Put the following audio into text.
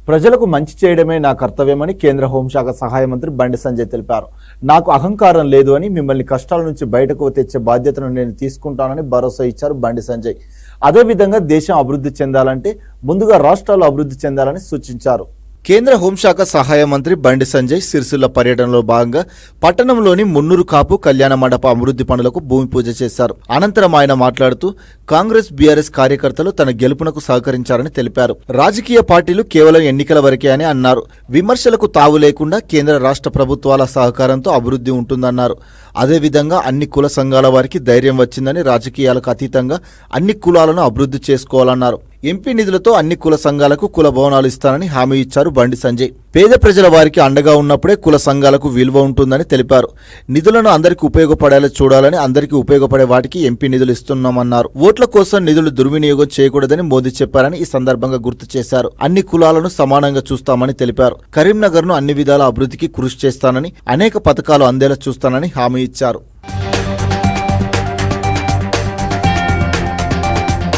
ప్రజలకు మంచి చేయడమే నా కర్తవ్యమని కేంద్ర హోంశాఖ సహాయ మంత్రి బండి సంజయ్ తెలిపారు. నాకు అహంకారం లేదు అని, మిమ్మల్ని కష్టాల నుంచి బయటకు తెచ్చే బాధ్యతను నేను తీసుకుంటానని భరోసా ఇచ్చారు బండి సంజయ్. అదేవిధంగా దేశం అభివృద్ధి చెందాలంటే ముందుగా రాష్ట్రాలు అభివృద్ధి చెందాలని సూచించారు. కేంద్ర హోంశాఖ సహాయ మంత్రి బండి సంజయ్ సిరిసిల్ల పర్యటనలో భాగంగా పట్టణంలోని మున్నూరు కాపు కళ్యాణ మండప అభివృద్ధి పనులకు భూమి పూజ చేశారు. అనంతరం ఆయన మాట్లాడుతూ కాంగ్రెస్ బీఆర్ఎస్ కార్యకర్తలు తన గెలుపునకు సహకరించారని తెలిపారు. రాజకీయ పార్టీలు కేవలం ఎన్నికల వరకే అని అన్నారు. విమర్శలకు తావు లేకుండా కేంద్ర రాష్ట్ర ప్రభుత్వాల సహకారంతో అభివృద్ధి ఉంటుందన్నారు. అదేవిధంగా అన్ని కుల సంఘాల వారికి ధైర్యం వచ్చిందని, రాజకీయాలకు అతీతంగా అన్ని కులాలను అభివృద్ధి చేసుకోవాలన్నారు. ఎంపీ నిధులతో అన్ని కుల సంఘాలకు కుల భవనాలు ఇస్తానని హామీ ఇచ్చారు బండి సంజయ్. పేద ప్రజల వారికి అండగా ఉన్నప్పుడే కుల సంఘాలకు విలువ ఉంటుందని తెలిపారు. నిధులను అందరికీ ఉపయోగపడేలా చూడాలని, అందరికీ ఉపయోగపడే వాటికి ఎంపీ నిధులు ఇస్తున్నామన్నారు. ఓట్ల కోసం నిధులు దుర్వినియోగం చేయకూడదని మోదీ చెప్పారని ఈ సందర్భంగా గుర్తు చేశారు. అన్ని కులాలను సమానంగా చూస్తామని తెలిపారు. కరీంనగర్ ను అన్ని విధాల అభివృద్ధికి కృషి చేస్తానని, అనేక పథకాలు అందేలా చూస్తానని హామీ ఇచ్చారు.